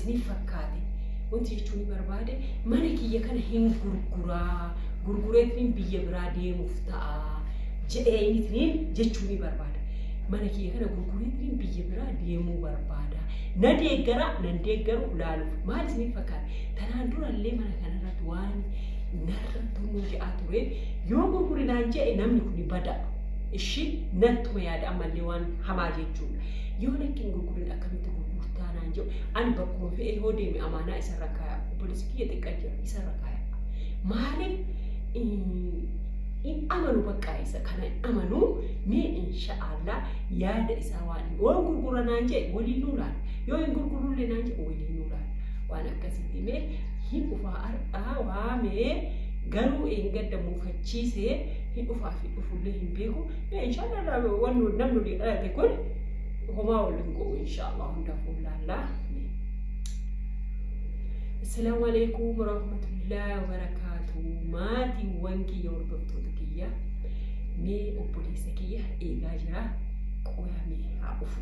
isiniif fakkaate wanti jechuun barbaade mana kiyya kana hin gurgureetiin biyya biraa deemuuf ta'a jedheenitiniin jechuun barbaada mana kiyya kana gurgureetiin biyya biraa deemuu barbaada na deeggaru laaluuf maal isiniif fakkaate tanaan durallee mana kanarratti waan narratti nu jedhaa ture yoo gurgurinaan jedhe namni kun bada ishi nattuma yaada ammallee waan hamaa jechuudha yoo lakkiin gurgurin akkamitti gurgurtaanaan jedhu ani bakkuma fe'ee yoo deeme amaanaa isarra kaaya obboleessi kiyya xiqqaa jira isarra kaaya maaliif in amanu bakka isa kana amanu mee inshaallah yaada isaa waan yoo gurguranaan jedhe waliin nuulaan yoo hin gurgurullee naan jedhe waliin nuulaan waan akkasitti mee hin dhufaa har'aa waamee garuu eeggadda muufachiisee hin dhufaa fi dhufullee hin beeku inshaallah waan namni dhalate kun homaa waliin go'u inshaallah hundaafuu laallaa. Assalaamu alaykum warahmatullahi wabarakatuh. Maatii wanki hordoftoota kiyya mee obboleessa kiyya eegaa jira qoyamee haa dhufu.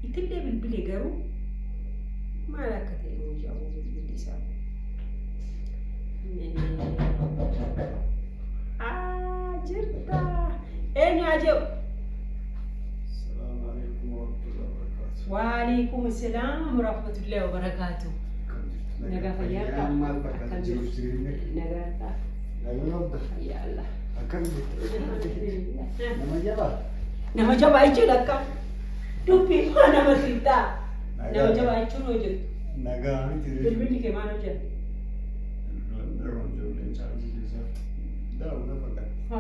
Itillee bilbilee garuu maal akka ta'e yoo jaamu bilbilli isaa. Jirta eenyu ajeu وعليكم السلام ورحمة الله وبركاته. نجاح ياك. نجاح. يا الله. nama jabaa jechuudha akka dubbii nama sirtaa nama jabaa jechuun hojjetu. Nagaa miti. Bilbilli kee maal hojjetu?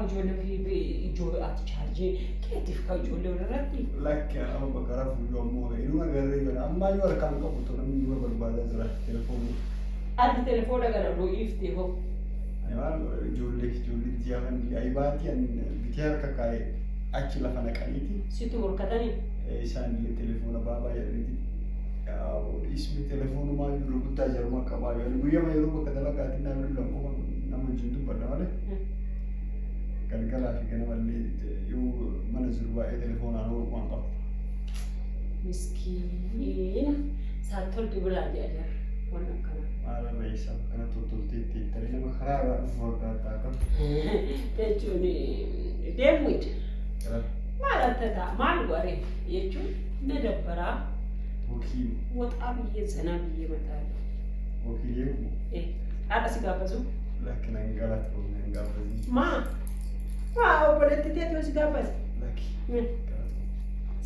Ijoollee fi ijoollee ati chaarjii keetiif kan ijoollee walirratti. Lakki amma bakka rafu yommuu inuma garee jira amma yoo harkaan qabu to namni yoo barbaadaa jira telefoonii. Ati telefoona kana dhoo iftee hoo. Ijoollee jiyaaman ayibaatii bitee harka kaa'ee achi lafa naqaniiti. Situ morkatanii. Isaan telefoona baabaa jedhaniiti. Ismi telefoonumaa jiru guddaa jaruma qabaa yoo guyyaa yeroo bakka dalagaatiin namni lakkoo nama wajjin dubbadha malee. Kan kalaa fi kana malee yoo mana jiru baay'ee telefoonaan waan qabu. Miskiina saantol dibulaa jedha waan akkana. Maala meeshaa kana tolteetti tarii nama karaa irraa dhufu fakkaata akka. Jechuun deemuudha. Maal akka ta'a maal waree jechuun na dabbaraa. Wakii. Waxaa biyyee sanaa biyyee mataa. Wakii yeeku. Haadha si gaafatu. Lakkina hin galatu hin gaafatu. Maa. Obboleetti teetu si gaafatu. Lakki.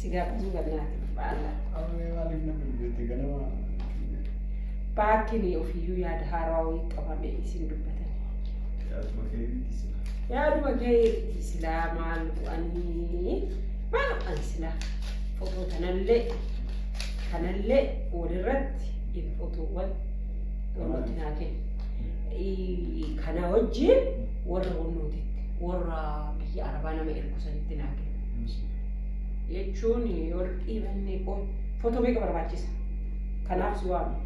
Si gaafatu gannaati baala. Maaliif namni biyyooti ganama. Baakini ofiyyuu yaada haaraa wayii qabame isin dubbatan. Yaaduma keetti sila. Yaaduma keetti silaa maal ani silaa footoo kanallee walirratti footoowwan wanti naa kennu. Kana wajjin warra wannooti warra biyya Arabaa nama ergusanitti naa kennu. Jechuun yoo dhiibannee footoo meeqa barbaachisa? Kanaaf si waamu.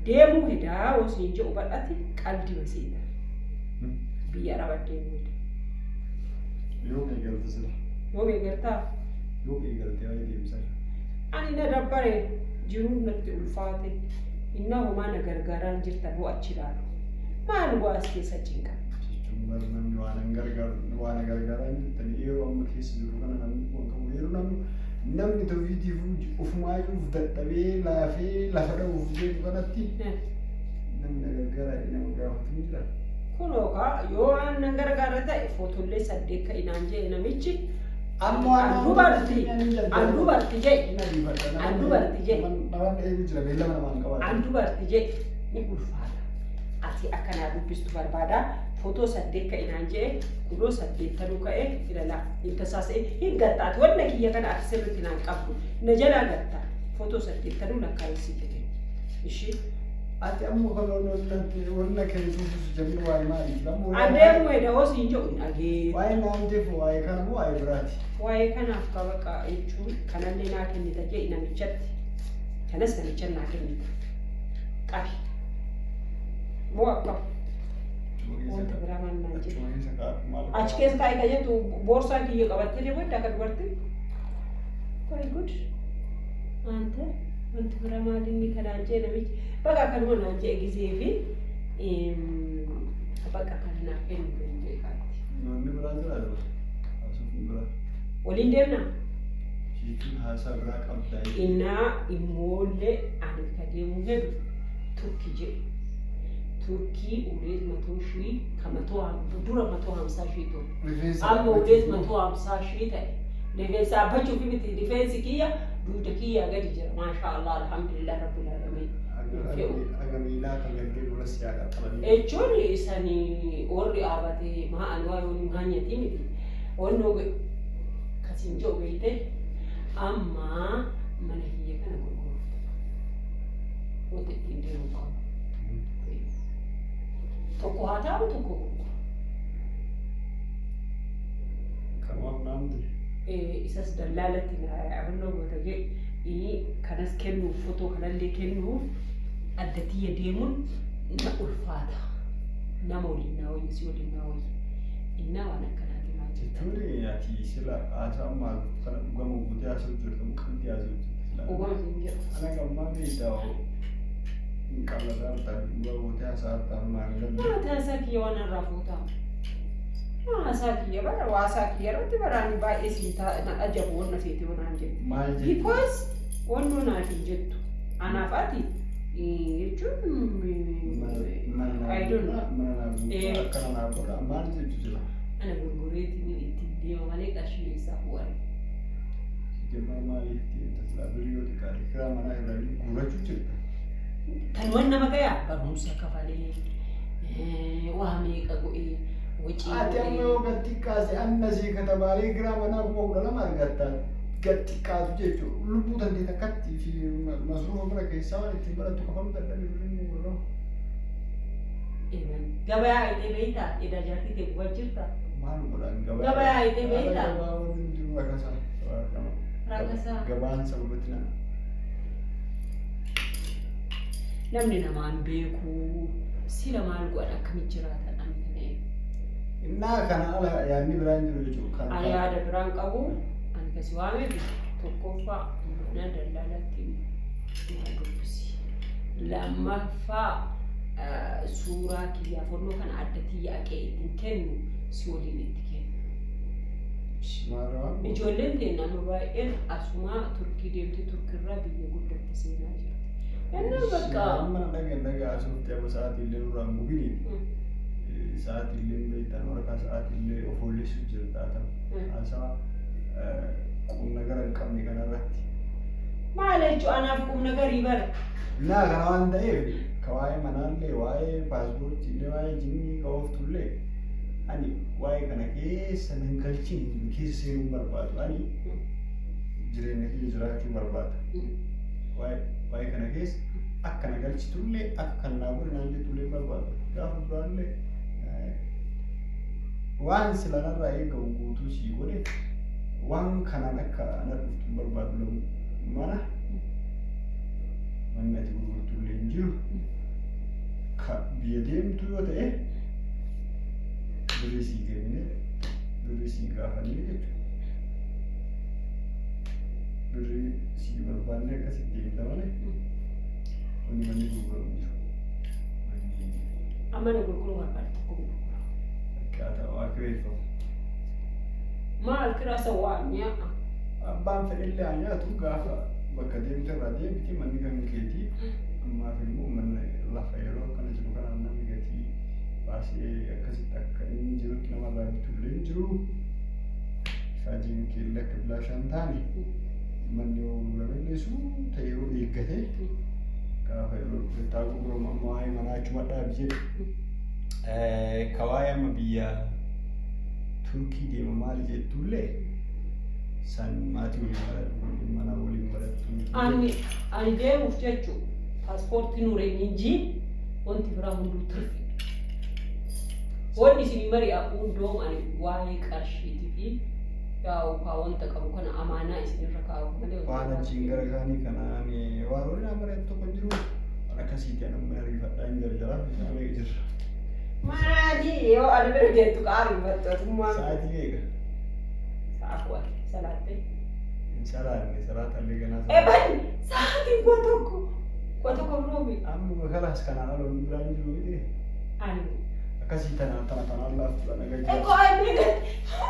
Deemuu hedaa hoosiin jedhu badhaatti qalbii basiidha. Biyya Arabaa deemuudha. Yoo eegalta sila. Yoo eegaltaa? Yoo eegalte waa'ee deemsaa. Ani na dabbare jiruun natti ulfaate. Inna homaa na gargaaraan jirtan hoo achi ilaalu. Maal waas keessa cinqa? Jechuun namni waan gargaaraan jirtan yeroo amma keessa jiru kana namni waan qabu yeroo namni ta'uutiif ofumaayuuf dadhabee laafee lafa dha'uuf jedhu kanatti namni gargaaraa nama gaafatu ni jira. Kunoo yoo waan na gargaara ta'e footollee 8 ka inaan jedhe namichi amma dubarti jedhe ni ulfaata. Ati akkanaa dubbistu barbaada footoo 8 ka inaan jedhe kunoo 8 tanuu ka'e ilaalaa intasaasee hin gattaati wanna kiyya kana ati sirriitti naan qabdu na jalaa gattaa footoo 8 tanuu lakkaa'essi jedhe ishee. Ati ammoo kan wanna keessuuf jabni waa'ee maaliif ammoo adeemu edda hoosiin jedhu dhagee waa'ee naamteef waa'ee kana moo waa'ee biraati? Waa'ee kanaaf qabaqa jechuun kanallee naa kennita jedhi namichatti kanas namicha naa kennita qabi moo akka wanta biraa mannaan jedhu achi keessa taa'e ka jettu boorsaa kiyya qabattee deemu edda akka dubartii very good ante wanti bira maalinni kanaan jee namichi bakka kanuma naan jee gisee fi bakka kana naaf kennu kan jee kaatti. Namni biraa jira dha. Haasofni biraa. Waliin deemna. Jechuun haasaa biraa qabdaa. Innaa immoollee ani ka deemuu jedhu turkii jedhu. Turkii uleet matoo shii ka dura 150 shii ture. Amma uleet 150 ta'e. Rifeensa abbachuu fi miti rifeensi kiyya duuda kiyya gadi jira. Maasha Allah alhamdulillah rabbil alamin. Agamiilaa kan gadi dura siyaadha qabanii. Jechuun isanii warri dhaabatee maa'an waa yoon maanyati miti. Wannoo kasiin jiru beekte amma mana kiyya kana gurgurta. Wanti ittiin deemu qabu. Tokko haa ta'u tokko gurgura. Kanaaf naamti. Isas dallaalatti hubannoo goota jedhe kanas kennuuf fotoo kanallee kennuuf adda tiyya deemuun na ulfaata. Nama waliin naa wayyi si waliin naa wayyi. Innaa waan akkanaati maa jirta. Jechuun ati sila haasaa maal kana dhugamu guutee haasa'u jirtu qabdi haasa'u jirtu. Dhugamu siin jedhu. Ana gammaa beektaa qalladaa ta'e dhugaa guutee haasaa ta'an maal galu. Haasaa kiyya waan irraa fuutaa. Haasaa kiyya bara waasaa kiyya irratti baraan baay'ee siin na ajabu wanna seete wanaan jettu. Maal jettu? Because wannoo naatiin jettu. Anaaf ati jechuun I don't know. Akkana naa godha maal jettu jira? Ana gurgureetiin ittiin deema malee qarshii eessaa bu'an. Jemmaa maaliif tasilaa biriyoo xiqqaate kiraa manaa irraa guurachuu jirta? Kan waan nama gayaa barumsa kafalee waa meeqa go'ee wajjin ati amma yoo gatti kaase annasii katabaalee kiraa manaa kuma 12 argattaa gatti kaatu jechuudha. Lubbuu dandee takkatti fi masruufa bira keessaa waan ittiin barattu kafaluu dadhabee birrii muruu. Gabayaa itee beektaa? Edda jaartii ta'e bu'aa jirta? Maal godhan gabayaa itee beektaa? Gabaa wanti jiru rakkasaa. Rakkasaa. Gabaan sababatti na. Namni namaan beeku sila maal godhan akkamitti jiraatan ani ta'e. Innaa kana ala yaadni biraan jiru jechuudha. Ani yaada biraan qabu ani kasi waamee tokkoffaa mana daldalatti dubbisi. Lammaffaa suuraa kiyyaa fonnoo kana adda tiyya aqee ittiin kennu si waliin itti kennu. Ijoolleen teenya nama baay'een asumaa turkii deemtee turkiirraa biyya guddatti seenaa jirti. Innaa bakka. Amma dhagaa asuutti amma sa'aatillee duraan gubini. Sa'aatillee beektan waraqaa sa'aatillee of oolleessu jirta ta'u. Haasaa qubna gara hin qabne kanarratti. Maal jechuun anaaf qubna garii bara. Naa kana waan ta'eef ka waa'ee manaallee waa'ee paaspoortiillee waa'ee jinnii ka ooftullee ani waa'ee kana keessa nan galchin keessa seenuu barbaadu ani jireenya kiyya jiraachuu barbaada. Waa'ee kana keessa akka na galchitullee akka kan naa godhe naan jettullee barbaadu. Gaafa duraallee waan sila narraa eegamu guutuu sii godhe waan kanaan akka ana dhuftu barbaadu mana manni ati gurgurtullee hin jiru. Ka biyya deemtu yoo ta'e birrii sii kennee birrii sii gaafannee jechuudha. Birrii sii barbaannee akkasitti deemta malee wanni manni gurguramu jiru. Amma na gurguruu barbaada tokko gurgura. Akkaataa waa kireeffamu. Maal kiraa sawwaa nyaata? Abbaan fedhillee haa nyaatu gaafa bakka deemte irraa deemti manni kan keetii. Ammaaf immoo manni lafa yeroo akkana jiru kanaan namni gatii baasee akkasitti akka inni jirutti namarraa bitullee hin jiru. Shaajiin keellee akka bilaashaan taane manni yoo gurguramillee suuta yeroo eeggatee gaafa yeroo bittaa gurguramu amma waa'ee manaa achuma dhaabi jedhe. Ka waa'ee amma biyya Turkii deema maali jettullee san maatii waliin barattu mana waliin barattu. Ani deemuuf jechuudha. Paaspoortii nuureen inji wanti biraa hunduu turfi. Wanni isin mari'atu hundoom ani waa'ee qarshiitii fi yaa'u wanta qabu kana amaanaa isinirra kaa'u malee. Waan achiin gara isaanii kanaan waan waliin amareetu tokko jiru akkasiitti anamma ariifadhaa hin jarjaraa isaanii jirra. Maali yoo ani bira deemtu qaarifattu tummaa. Sa'aatii eega. Sa'a ku'a salaattee. Salaatan ganaa. Bani sa'aatiin kuwa tokko biroomi. Amma kalaas kanaan aloon biraan jiru miti. Ani. Akkasii tanaan laaftu ana gadi. Ani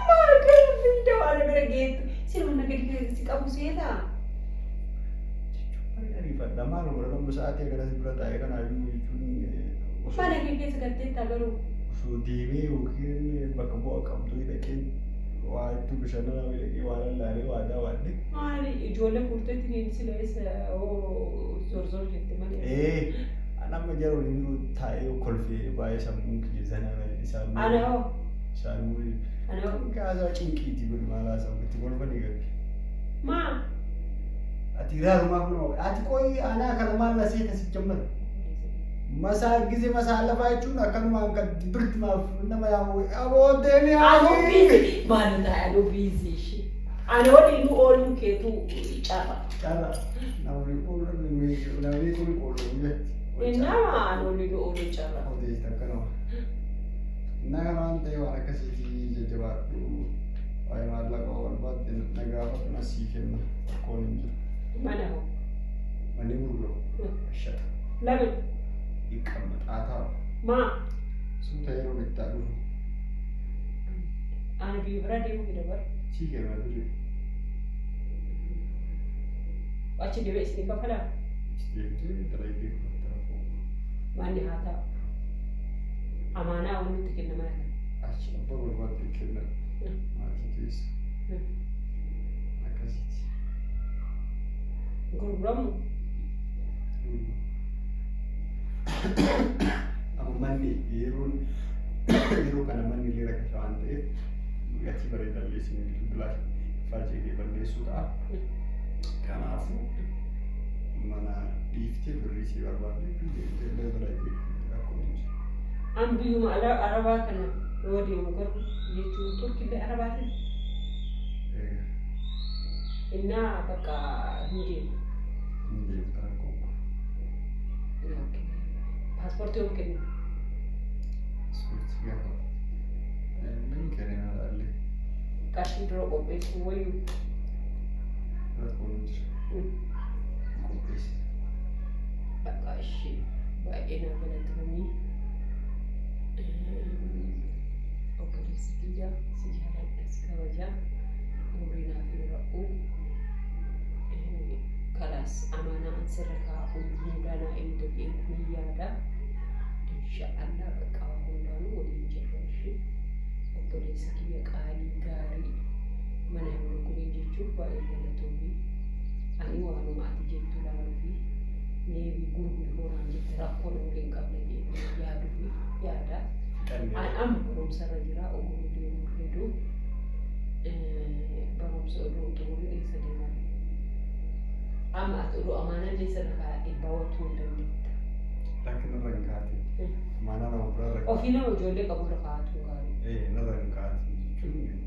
maal kan biyya waan bira geettu sirna nagadi si qabu seetaa. Rifadha maal godhama sa'aatii akkanas bira taa'ee kanaayyuu jechuun. Mana kee keessa galtee tagaruu. Osoo deemee yookiin bakka bu'a qabdu dhaqee waa itti bashannana dhaqee waa lallaalee waa daawwadhe. Maali ijoollee kurteetti sileessa zorzor jette malee. Nama jaruu inni taa'ee kolfee baay'ee sammuun keessan isaan. Ana hoo. Isaan muurii. Ana hoo. Kaasaa cinqiiti kun maalaa sammuutti kolfanii galte. Maa. Ati raarumaa kun ati qoyi anaa kana maal na seeta si jammata. Masaa gisee masaa lafaa jechuun akkanumaan kan birtimaaf nama yaamu abooddee ni haali. Maal ta'a aduu biizii ishee. Ani waliin ooluu keetu caaba. Caaba. Namni kun ooluu Nama ani waliin ooluu caaba. Odeessa akkanuma. Nama waan ta'e waan akkasiitii jajjabaadhu. Waa'ee maallaqa barbaadde nagaafatu na sii kenna. Rakkoon hin jiru. Mana hoo? Manni gurguru. Shata. Lamin. Hiikkama xaataa. Maa? Suuta yeroo bittaa dhufu. Ani biyya biraa deemuu fi dabar. Sii kenna duri. Achi deemee isin kafalaa? Deemtee dalaggee Manni haa ta'u. Amaanaa waan nutti kenna mana kana. Achi abbaa barbaadde kenna. Maatii keessa. Akkasiiti. Gurguramu. Amma manni yeroo kana manni illee rakkata waan ta'eef gatii bareedallee isin bilbilaa faajjii balleessuu ta'a. Kanaafuu mana dhiiftee birrii si barbaadde deemtee dalaggee rakkoon hin jiru. An biyyuma arabaa kana yoo deemu garuu jechuun turkillee arabaatiin. Innaa bakka hin deemu. Hin deemu rakkoo. Paaspoortii yoo kennu. Paaspoortii gaafa. Min kennina dhaallee. Qarshii dura qopheessuu wayyuu. Rakkoon hin jiru. Qopheessi. Bakka ishee baay'ee nama galatamanii. Obboleessi biyya si jaaladhas kabajaa. Umurii naaf yeroo kalaas amaanaan sirra kaa'uun hundaanaa eegdotee kun yaada. Inshaallah bakka hundaanuu waliin jirra ishee. Obboleessa kiyya qaalii gaarii mana hin gurgurin jechuuf baay'ee galatoomii. Ani waanuma ati jettu laaluu fi neebii gurguri hooraan jette rakkoo namni hin qabne jedhee yaaduu fi yaada. Amma barumsarra jira ogummaa deemuu fedhu. Barumsa oduu xumurii eessa deemaa? Amma ati oduu amaanaa keessa lafaa dhiibbaa wattuu hin dandeetta. Rakkina irra hin kaate. Mana nama biraa rakkina. Ofii nama ijoollee qabu irra kaa'atu gaarii. Narra hin kaate jechuun.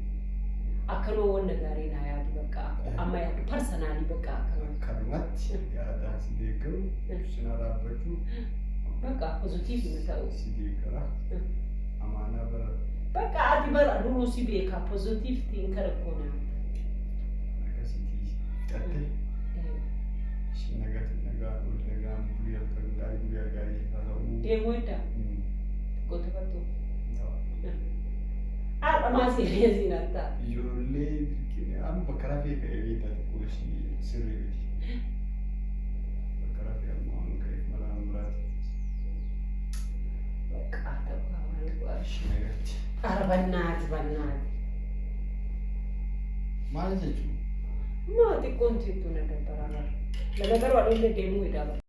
Akkanuma wanta gaarii naa yaadu bakka amma yaadu parsanaalii bakka akkanuma. Kanumatti yaadaan si deeggaru sinaa dhaabbachuu. Bakka pozitiiv hin ta'u. Si deeggara. Amaanaa bara. Bakka ati bara duruu si beeka pozitiiv tiin kara koonaa. Akkasitti fixattee. Isheen nagaa guyyaa gaarii haa ta'u. Deemuu edda. Goota bartoo. Haadha maasii reezii laata. Ijoollee amma bakka rafee ka'ee beektaa tokko sirrii miti. Bakka rafee amma waan ka'eef malaan biraati. Bakka ta'u hamaan bu'aashi. Nagatti. Arbannaati bannaati. Maal jechuun? Maa xiqqoon xiqqoo na dabbaraa. Laga garuu adoollee deemuu edaa bara.